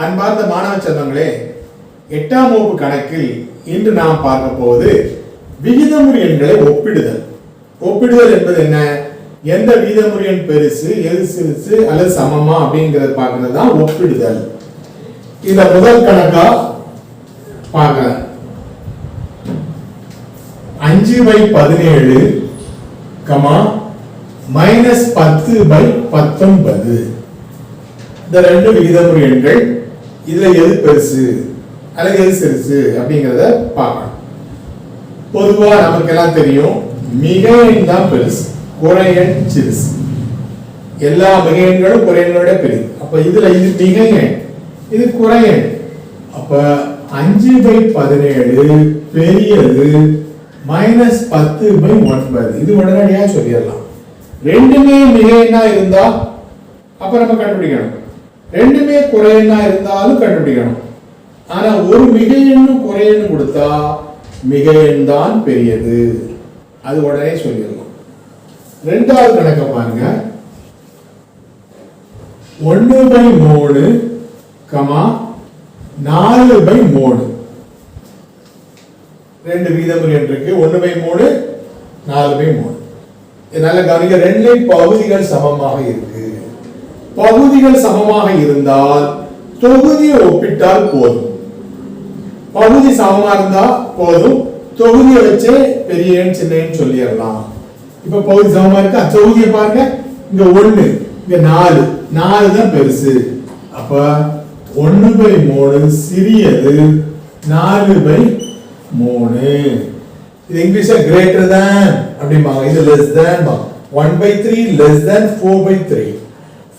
அன்பார்ந்த மாணவ செல்வங்களே, 8ஆம் வகுப்பு கணக்கில் இன்று நாம் பார்க்க போவது விகிதமுறு எண்களை ஒப்பிடுதல். ஒப்பிடுதல் என்பது என்ன? எந்த விகிதமுறு எண் பெருசு, எது சிறுசு அல்லது சமமா அப்படிங்கறத பார்க்கிறது தான் ஒப்பிடுதல். இந்த முதல் கணக்கா பார்க்கலாம். 5/17 -10/19 இந்த ரெண்டு விகிதமுறு எண்கள். இதுல எது பெருசு அல்லது எது சிறுசு அப்படிங்கறத பார்க்கணும். பொதுவா நமக்கு எல்லாம் தெரியும், மிக எண் தான் பெருசு, குறை எண் சிறுசு. எல்லா மிக எண்களும் குறை எண்ணோட பெரியது. அப்ப இதுல இது மிக எண், இது குறை எண். அப்ப 5/17 பெரியது -10/9. இது உடனடியா சொல்லிடலாம். ரெண்டுமே மிக எண்ணா இருந்தா அப்ப நம்ம கண்டுபிடிக்கணும். ரெண்டுமே குறை எண்ணா இருந்தாலும் கண்டுபிடிக்கணும். ஆனா ஒரு மிக எண்ணும் குறை எண்ணு கொடுத்தா மிக எண் தான் பெரியது, அது உடனே சொல்லிடலாம். ரெண்டாவது கணக்க பாருங்க. 1/3 4/3 ரெண்டு விகிதமுறு எண் இருக்கு. 1/3 4/3. இதனால கவனிக்க, ரெண்டு பகுதிகள் சமமாக இருக்கு. பகுதிகள் சமமாக இருந்தால் தொகுதியை ஒப்பிட்டால் போதும். பகுதி சமமா இருந்தா போதும், தொகுதியை வச்சே பெரிய எண் சின்ன எண் சொல்லிடலாம். இப்ப பகுதி சமமா இருக்கா, தொகுதியை பாருங்க. இங்க 1, இங்க 4, 4 தான் பெருசு. அப்ப 1/3 சிறியது 4/3. இது இங்கிலீஷ்ல கிரேட்டர் தேன் அப்படிம்பாங்க, இது less than. 1/3 less than 4/3.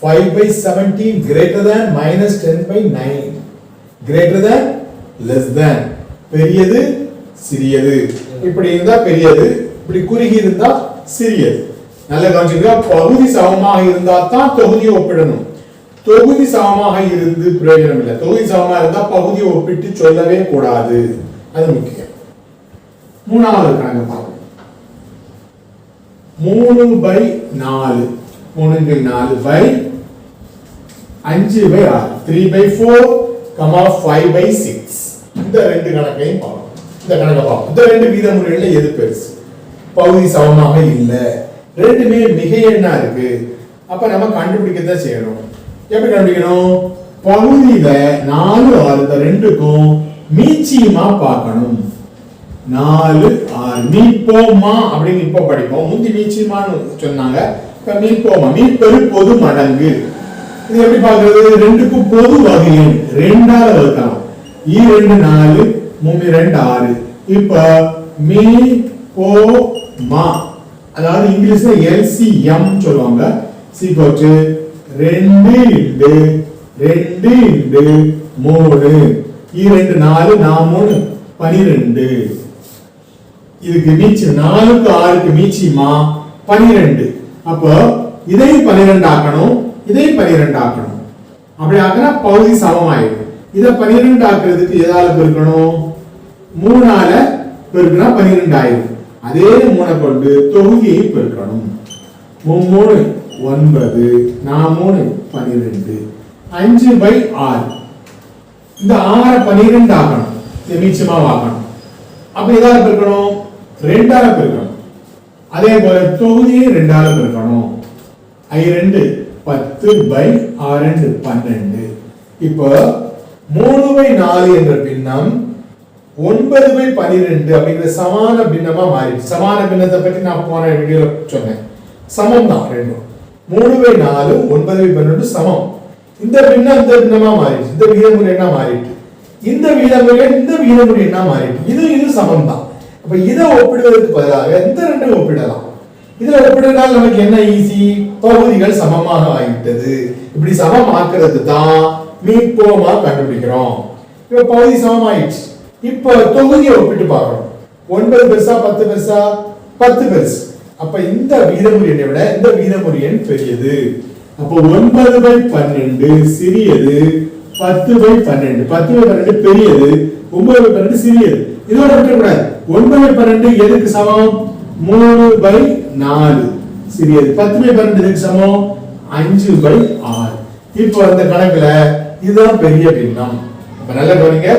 5/17 greater than -10/9. greater than less than. பெரியது சிறியது. இப்படி இருந்தா பெரியது, இப்படி குறுகி இருந்தா சிறியது. நல்ல கவனிச்சுங்க. பகுதி சமமாக இருந்தா தான் தொகுதியை ஒப்பிடணும். தொகுதி சமமாக இருந்து பிரயோஜனம் இல்லை. தொகுதி சமமா இருந்தா பகுதியை ஒப்பிட்டு சொல்லவே கூடாது, அது முக்கியம். மூணாவது கணக்கு பார்ப்போம். 3/4 3/4/5/6 3/4, 5/6. இந்த ரெண்டு கணக்கையும் பார்ப்போம். இந்த கணக்கை பார்ப்போம். இந்த ரெண்டு விகிதமுறைகள்ல எது பெருசு? பகுதி சமமாக இல்ல, ரெண்டுமே மிக எண்ணா இருக்கு. அப்ப நம்ம கண்டுபிடிக்கதான் செய்யணும். எப்படி கண்டுபிடிக்கணும்? பகுதியில 4 6 இந்த ரெண்டுக்கும் மீச்சியமா பார்க்கணும். 4 6 மீப்போமா அப்படின்னு இப்ப படிப்போம். முந்தி மீச்சியமான்னு சொன்னாங்க, இப்ப மீப்போமா. மீப்பெரு பொது மடங்கு. இது எப்படி பார்க்கிறது? ரெண்டுக்கும் பொது வகை எண் 2ஆல வகுக்கலாம். 2 4 3 2 6. இப்ப மீ போ மா, அதாவது இங்கிலீஷ்ல LCM சொல்லுவாங்க. = 2 × 2 × 3. 2 4 4 12. இதுக்கு மீச்சி 4க்கு 6க்கு மீச்சிமா 12. அப்ப இதை 12 ஆக்கணும், இதை 12 ஆக்கணும். அப்படி ஆக்கினா பகுதி சமமாயிடும். இதை 12 ஆக்குறதுக்கு எதால பெருக்கணும்? 3ஆல பெருக்கினா 12 ஆயிடும். அதே 3 கொண்டு தொகுதியை பெருக்கணும். 3 9, 4 12, 5/6. இந்த 6 12 ஆக்கணும், இது மீச்சமா ஆக்கணும். அப்ப எதால பெருக்கணும்? 2ஆல பெருக்கணும். அதே போல தொகுதியை 2ஆல பெருக்கணும். 2 10/6 12. இப்போ 3/4 என்ற பின்னம் 9/12 அப்படிங்கிற சமான பின்னமா மாறிடுச்சு. சமான பின்னத்தை பற்றி நான் போன வீடியோல சொன்னேன். சமம் தான் ரெண்டும். 3/4 9/12 சமம். இந்த பின்னம் இந்த பின்னமா மாறிடுச்சு. இந்த விகிதமுறை என்ன மாறிட்டு, இந்த விகிதமுறை இந்த விகிதமுறை என்ன மாறிட்டு, இது சமம் தான். அப்ப இதை ஒப்பிடுவதற்கு பதிலாக இந்த ரெண்டும் ஒப்பிடலாம். இதுல ஒப்பிடுறதால நமக்கு என்ன ஈஸி? பகுதிகள் சமமாக ஆகிவிட்டது. இப்படி சமமாக்குறது தான் மீட்போமா கண்டுபிடிக்கிறோம். இப்ப பகுதி சமமாயிடுச்சு. இப்ப தொகுதியை ஒப்பிட்டு பார்க்கணும். 9 பெருசா 10 பெருசா? 10 பெருசு. அப்ப இந்த விகிதமுறை எண்ணை விட இந்த விகிதமுறை எண் பெரியது. அப்ப 9/12 சிறியது 10/12. 10/12 பெரியது, 9/12 சிறியது. இதோட விட்டுக்கூடாது. 9/12 எதுக்கு சமம்? 3/4 சிறியது. 10/12 எதுக்கு சமம்? 5/6. இப்போ இந்த கணக்குல இதுதான் பெரிய பின்னம். அப்ப நல்ல கவனிங்க,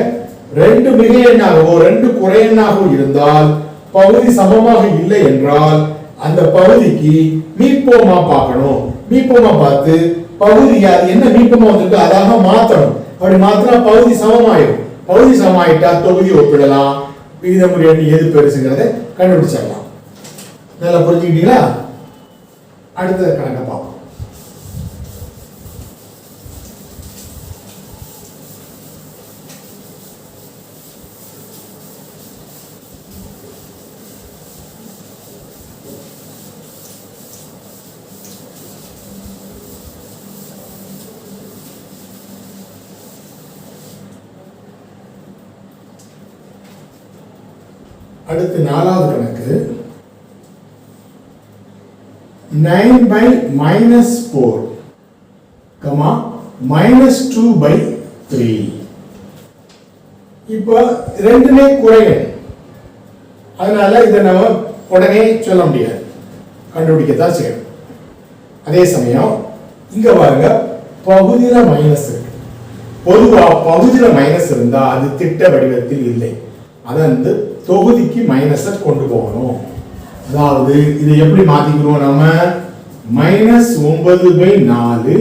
ரெண்டு மிகை எண்ணாகவோ ரெண்டு குறை எண்ணாகவோ இருந்தால் பகுதி சமமாக இல்லை என்றால் அந்த பகுதிக்கு மீட்போமா பார்க்கணும். மீட்போமா பார்த்து பகுதி அது என்ன மீட்போமா வந்திருக்கு அதாக மாத்தணும். அப்படி மாத்தினா பகுதி சமமாயிடும். பகுதி சமமாயிட்டா தொகுதி ஒப்பிடலாம். விகிதமுறை எண் எது பெருசுங்கிறத கண்டுபிடிச்சிடலாம். நல்லா புரிஞ்சுக்கிட்டீங்களா? அடுத்த கணக்கை பார்ப்போம். அடுத்து நாலாவது கணக்கு 9/-4, -2/3. இப்போ ரெண்டுமே குறையன், அதனால இதை நம்ம உடனே சொல்ல முடியாது, கண்டுபிடிக்கத்தான் செய்யணும். அதே சமயம் இங்க பாருங்க, பகுதியில மைனஸ் இருக்கு. பொதுவா பகுதியில மைனஸ் இருந்தா அது திட்ட வடிவத்தில் இல்லை. அதை வந்து தொகுதிக்கு மைனஸை கொண்டு போகணும். அதாவது இதை எப்படி மாத்திக்கிறோம் நம்ம? -9/4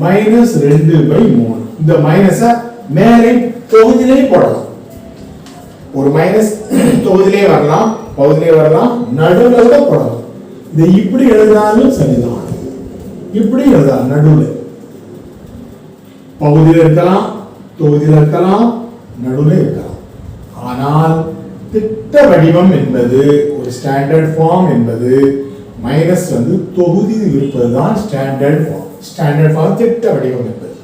-2/3. இந்த மைனஸை மேலே தொகுதியிலே போடலாம். ஒரு மைனஸ் தொகுதியிலே வரலாம், பகுதியிலே வரலாம், நடுவில் கூட போடலாம். இதை இப்படி எழுதினாலும் சரிதான், இப்படி எழுதலாம். நடுவில் பகுதியில் இருக்கலாம், தொகுதியில் இருக்கலாம், நடுவில் இருக்கலாம். ஆனால் திட்ட வடிவம் என்பது ஒரு ஸ்டாண்டர்ட் ஃபார்ம் என்பது மைனஸ் வந்து தொகுதியில் இருப்பதுதான் ஸ்டாண்டர்ட் ஃபார்ம். ஸ்டாண்டர்ட் ஃபார்ம் திட்ட வடிவம் என்பது.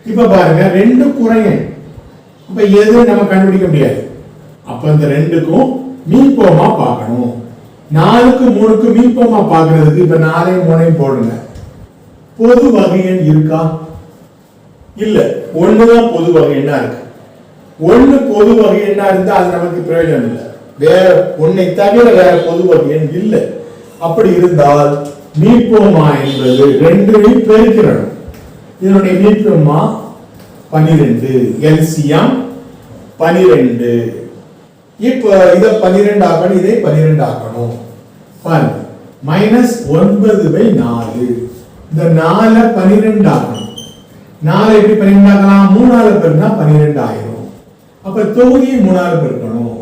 இப்ப பாருங்க, ரெண்டு குறையன். அப்ப எது நம்ம கண்டுபிடிக்க முடியாது. அப்ப இந்த ரெண்டுக்கும் மீட்போமா பார்க்கணும். 4க்கு 3க்கு மீட்போமா பார்க்கிறதுக்கு இப்ப 4 3 போடுங்க. பொது வகை எண் இருக்கா? இல்ல, ஒண்ணுதான் பொது வகை எண்ணா இருக்கு. ஒண்ணு பொது வகை எண்ணா இருந்தா அது நமக்கு பிரயோஜனம் இல்லை. வேற ஒன்னை தவிர வேற பொது வகை எண் இல்லை. அப்படி இருந்தால் மீட்போமா என்பது ரெண்டையும் பெருக்கிறோம். இதனுடைய மீட்போமா 12, எல்சிஎம் 12. இப்ப இத 12 ஆக்கணும், இதை 12 ஆக்கணும். பாருங்க, -9/4. இந்த 4 12 ஆக்கணும். 4 எப்படி 12 ஆக்கலாம்? 3 பெருனா 12 ஆயிரும். அப்ப தொகுதியை 3 பெருக்கணும்.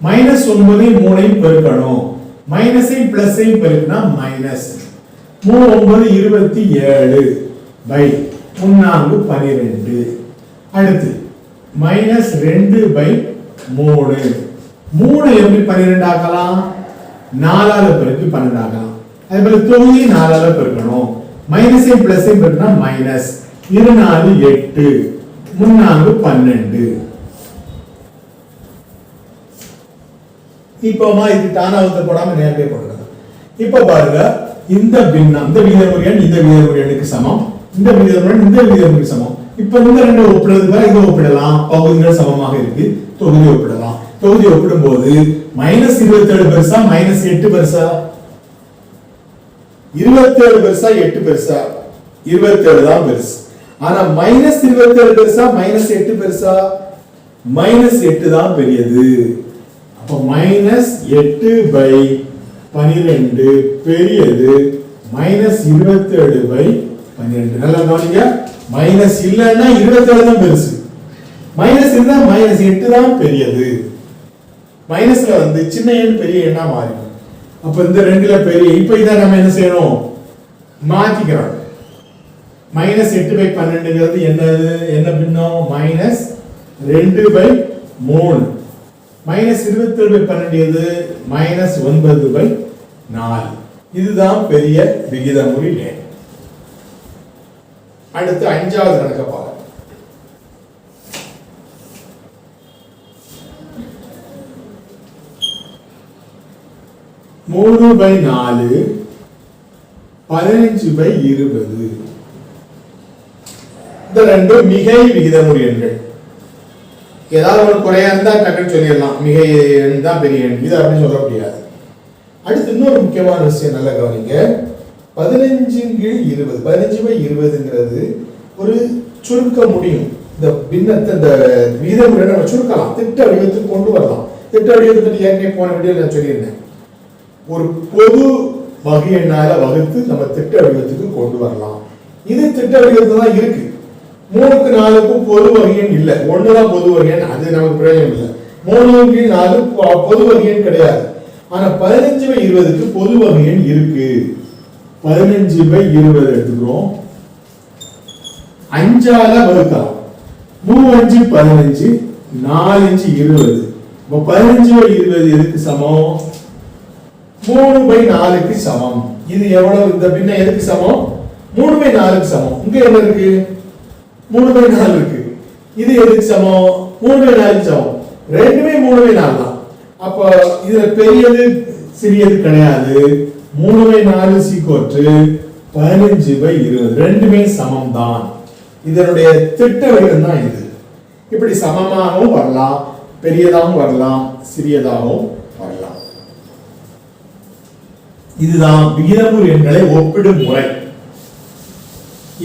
-9 3 பெருக்கணும். மைனஸை பிளஸை பெருக்கினா -3 9 27 பை 3 12. அடுத்து -2/3. 3 எப்படி 12 ஆக்கலாம்? 4 பெருக்கி 12 ஆக்கலாம். அதே போல தொகுதி 4 பெருக்கணும். மைனஸை பிளஸை பெருக்கினா மைனஸ் 2 4 8 3 12. இப்போமா இது தானாவத்தை போடாம நேரடியாக போடுறது. இப்ப பாருங்க, இந்த பின்னம் இந்த விகிதமுறை எண் இந்த விகிதமுறை எண்ணுக்கு சமம், இந்த விகிதமுறை இந்த விகிதமுறைக்கு சமம். இப்ப இந்த ரெண்டு ஒப்பிடுறதுக்கு இதை ஒப்பிடலாம். பகுதிகள் சமமாக இருக்கு, தொகுதி ஒப்பிடலாம். தொகுதி ஒப்பிடும் போது -27 பெருசா -8 பெருசா? 27 பெருசா 8 பெருசா? 27 தான் பெருசு. ஆனா -27 பெருசா -8 பெருசா? -8 தான் பெரியது. அப்ப -8/12 பெரியது, -27/12. நல்லா கவனிங்க, மைனஸ் இல்லன்னா 27 தான் பெருசு, மைனஸ் இருந்தா -8 தான் பெரியது. மைனஸ்ல வந்து சின்ன எண் பெரிய எண்ணா மாறிடும். அப்ப இந்த ரெண்டுல பெரிய, இப்ப இத நம்ம என்ன செய்யணும்? மாத்திக்கிறோம். -8/12ங்கிறது என்னது? என்ன பின்னம்? -2/3. -27/12 எது? -9/4. இதுதான் பெரிய விகிதமுறை எண். அடுத்து 5வது கணக்க பாருங்க. மூணு பை 4 15/20. இந்த ரெண்டு மிகை விகிதமுறை எண்கள். ஏதாவது ஒரு குறையா இருந்தா டக்குன்னு சொல்லிடலாம், மிகை எண் தான் பெரிய எண், இது அப்படின்னு சொல்ல முடியாது. அடுத்து இன்னொரு முக்கியமான விஷயம் நல்லா கவனிங்க. 15/20 15/20ங்கிறது ஒரு சுருக்க முடியும். இந்த பின்னத்தை இந்த விகிதமுறை நம்ம சுருக்கலாம், திட்ட வடிவத்துக்கு கொண்டு வரலாம். திட்ட வடிவத்தை ஏற்கனவே போன வீடியோல நான் சொல்லியிருந்தேன். ஒரு பொது வகை எண்ணால வகுத்து நம்ம திட்ட வடிவத்துக்கு கொண்டு வரலாம். இது திட்ட வடிவத்துல தான் இருக்கு. 3க்கு 4க்கும் பொது வகை எண் இல்லை, 1 தான் பொது வகை எண், அது நமக்கு பிரயோஜனம் இல்லை. 3க்கு 4 பொது வகை எண் கிடையாது. ஆனா 15/20க்கு பொது வகை எண் இருக்கு. 15/20 எடுத்துக்கிறோம், 5ஆல வகுக்கலாம். 3×5 15, 4×5 20. 15/20 எதுக்கு சமம்? 3/4க்கு சமம். இது எவ்வளவு? இந்த பின்ன எதுக்கு சமம்? 3/4க்கு சமம். இங்க என்ன இருக்கு? 3/4 இருக்கு. இது எதுக்கு சமம்? 3/4க்கு சமம். ரெண்டுமே 3/4 தான். அப்ப இதுல பெரியது சிறியது கிடையாது. 3/4 = 15/20. ரெண்டுமே சமம் தான். இதனுடைய திட்ட வடிவம் தான் இது. இப்படி சமமாகவும் வரலாம், பெரியதாகவும் வரலாம், சிறியதாகவும் வரலாம். இதுதான் விகிதமுறு எண்களை ஒப்பிடும் முறை.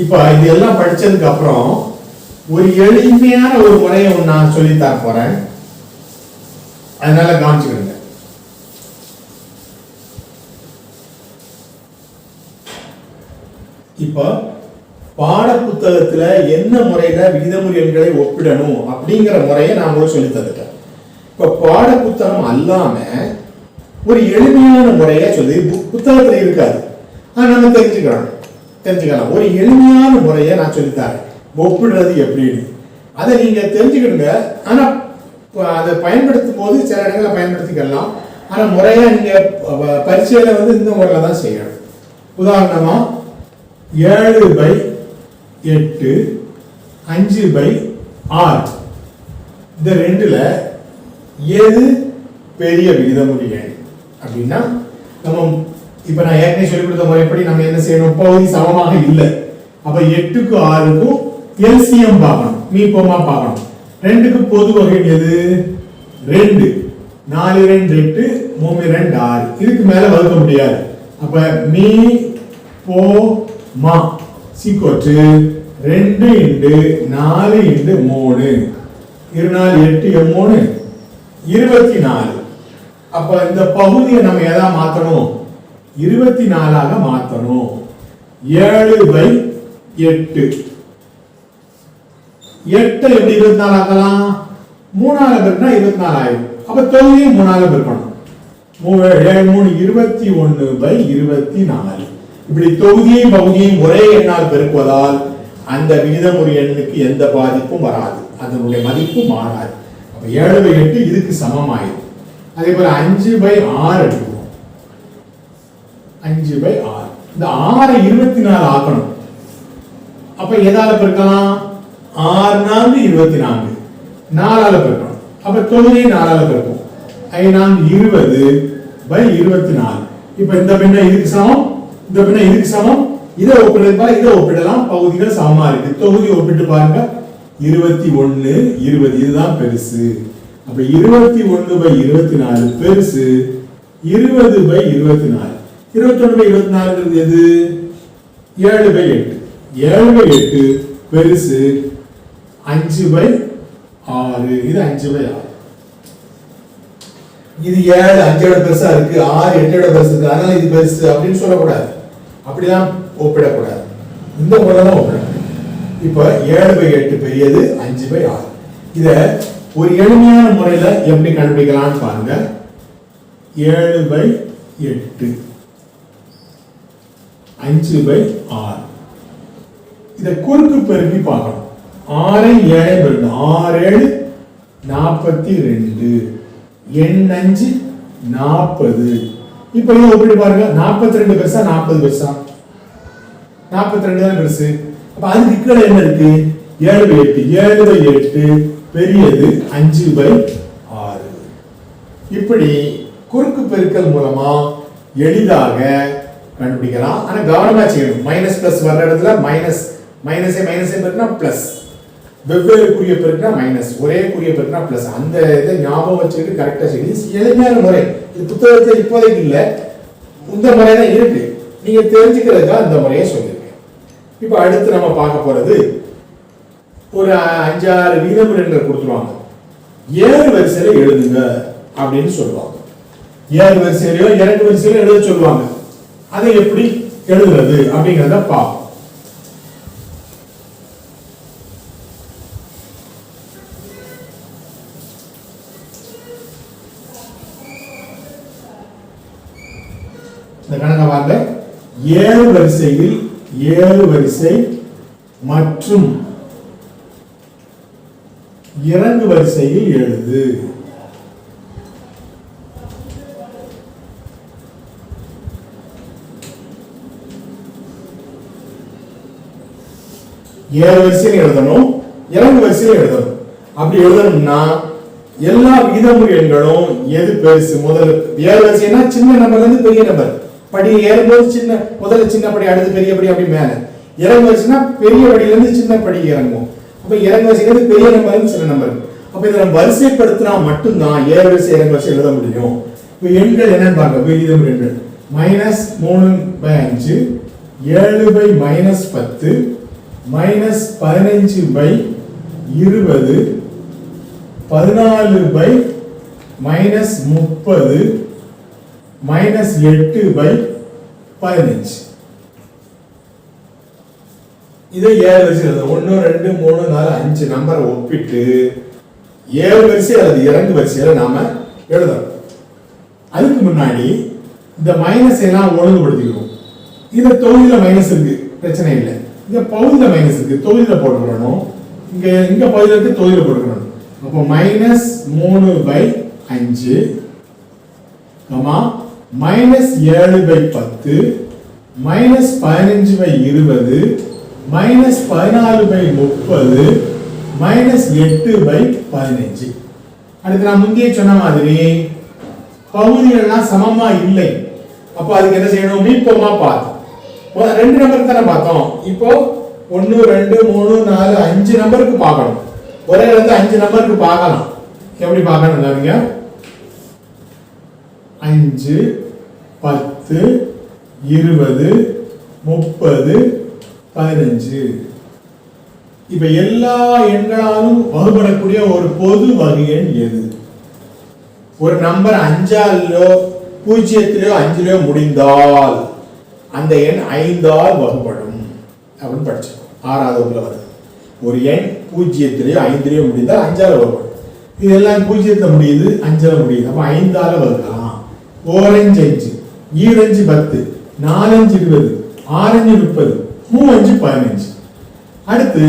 இப்ப இது எல்லாம் படிச்சதுக்கு அப்புறம் ஒரு எளிமையான ஒரு முறையை நான் சொல்லி தர போறேன். அதனால கவனிச்சுக்கிடுங்க. இப்ப பாட புத்தகத்துல என்ன முறையில விகிதமுறு எண்களை ஒப்பிடணும் அப்படிங்கிற முறையை நான் உங்களுக்கு சொல்லி தந்துட்டேன். இப்ப பாட புத்தகம் அல்லாம ஒரு எளிமையான முறையை சொல்லி புத்தகத்துல இருக்காது, நம்ம தெரிஞ்சுக்கலாம். ஒரு எளிமையான முறையை நான் சொல்லித்தரேன், ஒப்பிடுறது எப்படின்னு. அதை நீங்க தெரிஞ்சுக்கிடுங்க. ஆனா அதை பயன்படுத்தும் போது சில இடங்களை பயன்படுத்திக்கலாம். ஆனா முறையா நீங்க பரீட்சையில இந்த முறையில தான் செய்யணும். உதாரணமா 7/8, 5/6 இந்த ரெண்டுல எது பெரிய விகிதமுறு எண் அப்படின்னா, நம்ம இப்ப நான் ஏற்கனவே சொல்லிக் கொடுத்த முறைப்படி நம்ம என்ன செய்யணும்? பகுதி சமமாக இல்லை. அப்ப 8க்கும் 6க்கும் எல்சிஎம் பார்க்கணும், மீப்போமா பார்க்கணும். 2க்கு பொது வகை எது? 2. 4 2 8, 3 2 6. இதுக்கு மேல வகுக்க முடியாது. அப்ப மீ போ மா = 2 × 4 × 3. 2 4 8 3 24. அப்ப இந்த பகுதியை நம்ம எதா மாத்தணும்? 24ஆக மாத்தணும். 7/8. 8 எப்படி 24 ஆக்கலாம்? 3ஆல பெருக்கினா 24 ஆயிடும். அப்ப தொகுதியை 3ஆல பெருக்கணும். 7 3 21/24. இப்படி தொகுதியையும் பகுதியையும் ஒரே எண்ணால் பெருக்குவதால் அந்த விகிதமுறு எண்ணுக்கு எந்த பாதிப்பும் வராது, அதனுடைய மதிப்பு மாறாது. அப்ப 7/8 இதுக்கு சமமாயிடும். அதே போல 5/6 எடுத்துக்குவோம். 5/6 இந்த 6 24 ஆக்கணும். அப்ப எதால பெருக்கலாம்? 6 4 24, 4ஆல பெருக்கணும். அப்ப தொகுதியை 4ஆல பெருக்கும். 5 4 20/24. இப்ப இந்த பின்ன இதுக்கு சமம், இந்த பின்ன இதுக்கு சமம். இதை ஒப்பிடலாம், இதை ஒப்பிடலாம். பகுதிகள் சமமா இருக்கு. தொகுதி ஒப்பிட்டு பாருங்க. 21 20 இதுதான் பெருசு. அப்ப 21/24 பெருசு. 20/24. 21/24 எது? 7/8. 7/8 பெருசு. 5/6 இது 5/6. இது 7 5ஓட பெருசா இருக்கு, 6 8ஓட பெருசு இருக்கு, அதனால இது பெருசு அப்படின்னு சொல்லக்கூடாது. அப்படிதான் ஒப்பிடக்கூடாது. இந்த முறை தான் ஒப்பிடணும். இப்ப 7/8 பெரியது, 5/6. இத ஒரு எளிமையான முறையில எப்படி கண்டுபிடிக்கலாம்னு பாருங்க. 7/8 5/6. இத குறுக்கு பெருக்கி பார்க்கணும். 6 7 பெருக்கணும். 6 7 42. எண் 5 40. இப்ப இதை ஒப்பிட்டு பாருங்க. 42 பெருசா 40 பெருசா? 42 தான் பெருசு. அப்ப அதுக்கு கீழே என்ன இருக்கு? 7/8. 7/8 பெரியது, 5/6. இப்படி குறுக்கு பெருக்கல் மூலமா எளிதாக கண்டுபிடிக்கலாம். ஆனா கவனமா செய்யணும். மைனஸ் பிளஸ் வர்ற இடத்துல மைனஸே பெருக்கினா பிளஸ், வெவ்வேறு குறிய பெருக்கினா மைனஸ், ஒரே குறிய பெருக்கினா பிளஸ். அந்த இதை ஞாபகம் வச்சுக்கிட்டு கரெக்டா செய்யுது. எளிமையான முறை. இது புத்தகத்துல இப்போதைக்கு இல்லை, இந்த முறை தான் இருக்கு. நீங்க தெரிஞ்சுக்கிறதுக்காக இந்த முறையை சொல்லியிருக்கேன். இப்போ அடுத்து நம்ம பார்க்க போறது ஒரு 5-6 விகிதமுறைகள் கொடுத்துருவாங்க. 7 வரிசையில எழுதுங்க அப்படின்னு சொல்லுவாங்க. 7 வரிசையிலயோ 2 வரிசையில எழுத சொல்லுவாங்க. அதை எப்படி எழுதுறது அப்படிங்கிறத பார்ப்போம். இந்த கணக்கை பாருங்க. 7 வரிசையில் 7 வரிசை மற்றும் இறங்கு வரிசையில் எழுது. ஏழு வரிசையில் எழுதணும், இறங்கு வரிசையில் எழுதணும். அப்படி எழுதணும்னா எல்லா விகிதமுறு எண்களும் எது பெருசு முதல்ல 7 வரிசைனா சின்ன நம்பர்ல இருந்து பெரிய நம்பர் படி ஏறும்போது சின்ன முதல்ல சின்ன படி அடுத்து பெரிய படி அப்படி மேல. இறங்கு வரிசைனா பெரிய படியில இருந்து சின்ன படி இறங்கும். அப்ப இறங்கு வரிசைங்கிறது பெரிய நம்பர் சின்ன நம்பர். அப்ப இதை நம்ம வரிசைப்படுத்தினா மட்டும்தான் 7 வரிசை இறங்கு வரிசை எழுத முடியும். இப்ப எண்கள் என்னன்னு பாருங்க. விகிதமுறு எண்கள் -3/5, 7/-10, -15/20, 14/-30, -8/15. இதை 7 வரிசை எழுத 1 2 3 4 5 நம்பரை ஒப்பிட்டு 7 வரிசை அல்லது இறங்கு வரிசையில நாம எழுதணும். அதுக்கு முன்னாடி இந்த மைனஸ் எல்லாம் ஒழுங்குபடுத்திக்கிறோம். இந்த தொகுதியில மைனஸ் இருக்கு, பிரச்சனை இல்லை. இங்க பகுதியில மைனஸ் இருக்கு, தொகுதியில போட்டுக்கணும். இங்க பகுதியில இருக்கு, தொகுதியில போட்டுக்கணும். அப்போ -3/5, -7/10, -15/20, -14/30, -8/15. அடுத்து நான் முந்தைய சொன்ன மாதிரி பகுதிகள்லாம் சமமா இல்லை. அப்போ அதுக்கு என்ன செய்யணும்? மீட்போமா பார்த்தோம். 2 நம்பருக்கு தானே பார்த்தோம். இப்போ 1 2 3 4 5 நம்பருக்கு பார்க்கணும். ஒரே இடத்துல 5 நம்பருக்கு பார்க்கலாம். எப்படி பார்க்கணும்? 5 10 20 30 15. இப்ப எல்லா எண்களாலும் வகுப்படக்கூடிய ஒரு பொது வகை எண் எது? ஒரு நம்பர் 5ஆலோ 0லயோ 5லயோ முடிந்தால் அந்த எண் 5ஆல் வகுப்படும் அப்படின்னு படிச்சோம். 6வது வகுப்புல வருது. ஒரு எண் 0லயோ 5லயோ முடிந்தால் 5ஆல வகுப்படும். இதெல்லாம் 0ல முடியுது, 5ல முடியுது. அப்ப 5ஆல வகுக்கலாம். 4 5, 7 10, 4 20, 6 30, 3 15. அடுத்து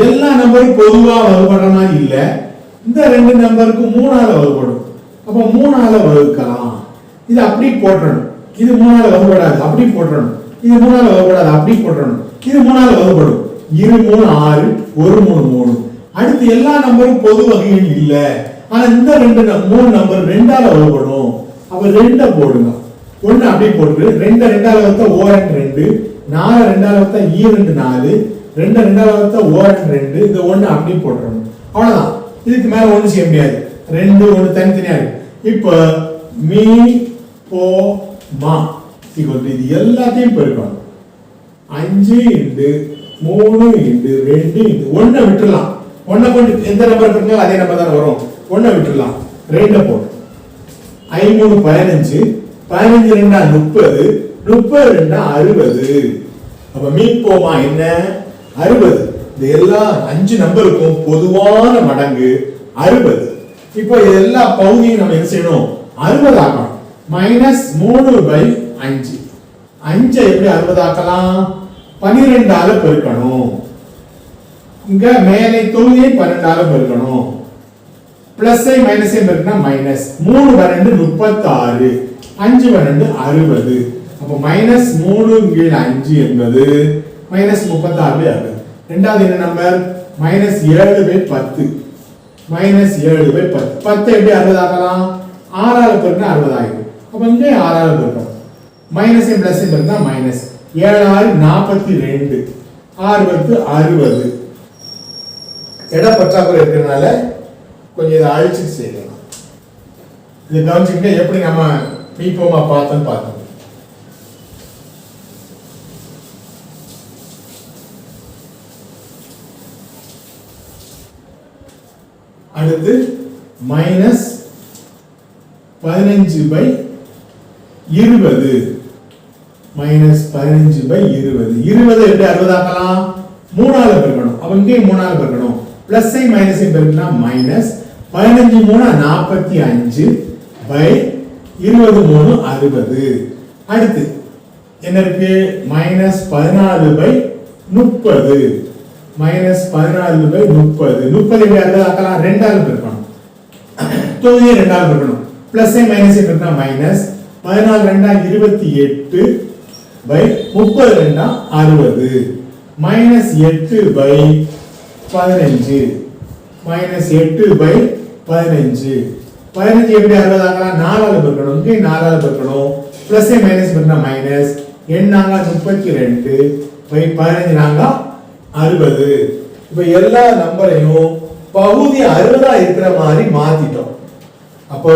எல்லா நம்பரும் பொதுவா வகுப்படுற மாதிரி இல்ல. இந்த 2 நம்பருக்கு 3ஆல வகுப்படும். அப்ப 3ஆல வகுக்கலாம். இது அப்படி போட்டுறணும். இது 3ஆல வகுப்படாது, அப்படி போட்டுறணும். இது 3ஆல வகுப்படாது, அப்படி போட்டுறணும். இது 3ஆல வகுப்படும். 2 3 6, 1 3 3. அடுத்து எல்லா நம்பரும் பொது வகையில் இல்ல. ஆனா இந்த 3 நம்பர் 2ஆல வகுப்படும். அப்ப 2 போடுங்க. 1 அப்படி போட்டு 2 2ஆல வகுத்தா 2, 4 2ஆல வகுத்தா 2 4, 2 2ஆல வகுத்தா 2, இந்த 1 அப்படி போட்டுறணும். அவ்வளவுதான். இதுக்கு மேல ஒண்ணு செய்ய முடியாது. 2 1 தனித்தனியா இருக்கு. இப்போ மீ போ மா இது எல்லாத்தையும் பெருக்கணும். 5 3 2 1 விட்டுறலாம். 1 கொண்டு எந்த நம்பர் பெருக்கோ அதே நம்பர் தான் வரும். 1 விட்டுறலாம். 2 போடு. 5 3 15, 15 2 30, 30 2 60. அப்ப மீட்போமா என்ன? 60. இந்த எல்லா 5 நம்பருக்கும் பொதுவான மடங்கு 60. இப்போ எல்லா பகுதியும் நம்ம என்ன செய்யணும்? 60 ஆக்கணும். -3/5. 5 எப்படி 60 ஆக்கலாம்? 12ஆல பெருக்கணும். இங்க மேலே தொகுதியை 12ஆல பெருக்கணும். பிளஸை மைனஸை பெருக்கினா மைனஸ். 3 12 36, 5 12 60. அப்ப -3/5 என்பது -36/60. ரெண்டாவது என்ன நம்பர்? -7/10. -7/10. 10 எப்படி 60 ஆக்கலாம்? 6ஆல பெருக்கினா 60 ஆகும். அப்ப இங்கே 6ஆல பெருக்கணும். மைனஸையும் பிளஸையும் பெருக்கினா மைனஸ். 7 6 42, 6 10 60. இட பற்றாக்குறை இருக்கிறதுனால கொஞ்சம் இதை அழிச்சு செய்யலாம். இது கவனிச்சுக்கிட்டே எப்படி நம்ம மீட்போமா பார்த்தோம். அடுத்து மைனஸ் 15/20 மைனஸ் 15/20 20 எப்படி 60 ஆக்கலாம் 3 ஆல பெருக்கணும் அப்ப இங்கே 3 ஆல பெருக்கணும் பிளஸ் ஐ மைனஸ் ஐ பெருக்கினா மைனஸ் 15 3 45 பை 20 3 60 அடுத்து என்ன இருக்கு மைனஸ் 14/30 மைனஸ் 14/30 30 எப்படி 60 ஆக்கலாம் 2 ஆல பெருக்கணும் தொகுதியை 2 ஆல பெருக்கணும் பிளஸ் ஐ மைனஸ் ஐ பெருக்கினா மைனஸ் 14 2 28 பை 30 2 60 மைனஸ் 8/15 மைனஸ் 8/15 15 எப்படி 60 ஆக்கலாம் 4 ஆல பெருக்கணும் இங்கே 4 ஆல பெருக்கணும் பிளஸ் ஐ மைனஸ் பெருக்கினா மைனஸ் 8 32 பை 15 60 இப்ப எல்லா நம்பரையும் பகுதி 60 இருக்கிற மாதிரி மாத்திட்டோம் அப்போ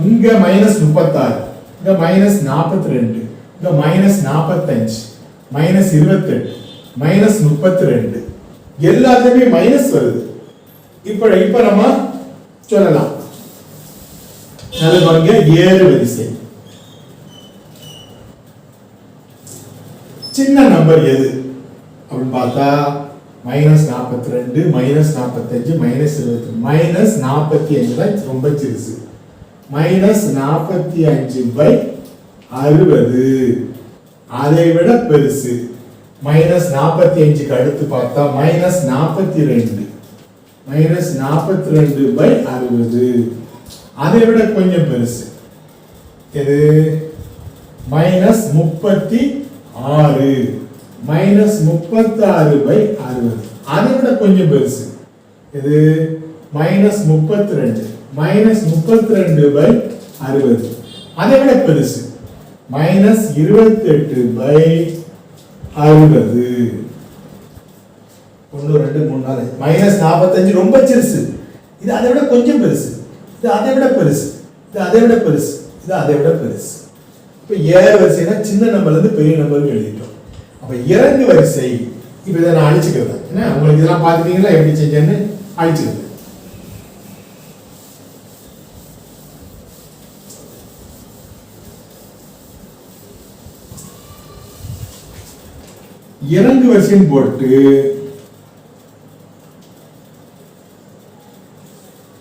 இங்க மைனஸ் 36 இங்க மைனஸ் 42 இங்க மைனஸ் 45 மைனஸ் 28 மைனஸ் 32 எல்லாத்துலயுமே மைனஸ் வருது இப்ப நம்ம சொல்லலாம் அது பாருங்க ஏறு வரிசை சின்ன நம்பர் எது அப்படின்னு பார்த்தா மைனஸ் 42 மைனஸ் 45 மைனஸ் 20 மைனஸ் 45 தான் ரொம்ப சிறுசு மைனஸ் 45/60 அதை விட பெருசு மைனஸ் 45க்கு அடுத்து பார்த்தா மைனஸ் 42 மைனஸ் 42/60 அதை விட கொஞ்சம் பெருசு இது மைனஸ் 36 மைனஸ் 36/60 அதை விட கொஞ்சம் பெருசு இது மைனஸ் 32 மைனஸ் 32/60 அதை விட பெருசு மைனஸ் 28/60 1 2 3 4 மைனஸ் 45 ரொம்ப சிறுசு இது அதை விட கொஞ்சம் பெருசு இது அதை விட பெருசு இது அதை விட பெருசு இது அதை விட பெருசு இப்ப ஏறு வரிசைனா சின்ன நம்பர்ல இருந்து பெரிய நம்பருக்கு எழுதிட்டோம் அப்ப இறங்கு வரிசை இப்ப இதை நான் அழிச்சுக்கிறேன் என்ன உங்களுக்கு இதெல்லாம் பார்த்துட்டீங்களா எப்படி செஞ்சேன்னு அழிச்சுக்கிறேன் இறங்கு வரிசைன்னு போட்டு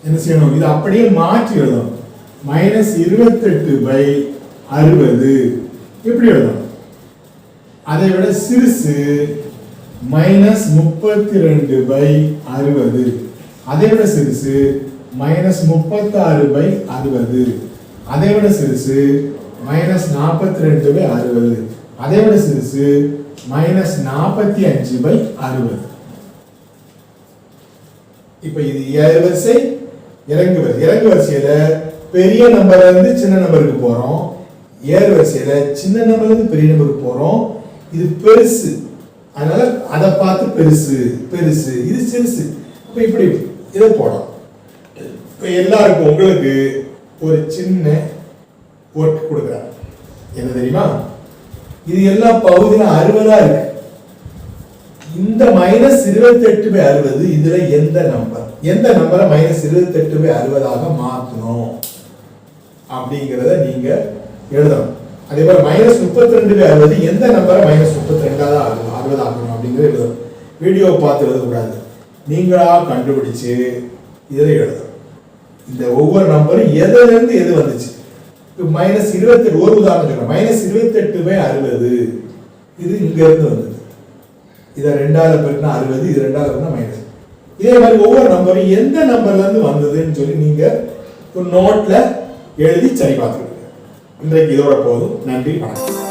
என்ன செய்யணும் இது அப்படியே மாற்றி எழுதணும் மைனஸ் 28/60 எப்படி எழுதணும் அதை விட சிறுசு மைனஸ் 32/60 அதை விட சிறுசு மைனஸ் 36/60 அதை விட சிறுசு மைனஸ் 42/60 அதை விட சிறுசு மைனஸ் 45/60 இப்ப இது ஏறு வரிசை இறங்கு வரிசை இறங்கு வரிசையில பெரிய நம்பர்ல இருந்து சின்ன நம்பருக்கு போறோம் ஏறு வரிசையில சின்ன நம்பர்ல இருந்து பெரிய நம்பருக்கு போறோம் இது பெருசு அதனால அதை பார்த்து பெருசு பெருசு இது சிறுசு இப்ப இப்படி இதை போடும் இப்ப எல்லாருக்கும் உங்களுக்கு ஒரு சின்ன ஒர்க் கொடுக்குறாங்க என்ன தெரியுமா இது எல்லா பகுதியிலும் 60 இருக்கு இந்த மைனஸ் 28/60 இதுல எந்த நம்பரை மைனஸ் 28/60 மாத்தணும் அப்படிங்கறத நீங்க எழுதணும் அதே போல மைனஸ் 32/60 எந்த நம்பரை மைனஸ் 32 60 ஆகணும் அப்படிங்கறத எழுதணும் வீடியோ பார்த்து எழுதக்கூடாது நீங்களா கண்டுபிடிச்சு இதில் எழுதணும் இந்த ஒவ்வொரு நம்பரும் எதுல இருந்து எது வந்துச்சு மைனஸ் 28 ஒரு உதாரணம் சொல்றேன் மைனஸ் 28/60 இது இங்க இருந்து வந்தது இதை 2ஆல பெருக்கினா 60 இது 2ஆல பெருக்கினா மைனஸ் இதே மாதிரி ஒவ்வொரு நம்பரும் எந்த நம்பர்ல இருந்து வந்ததுன்னு சொல்லி நீங்க ஒரு நோட்ல எழுதி சரி பார்த்துக்கோங்க இன்றைக்கு இதோட போதும் நன்றி வணக்கம்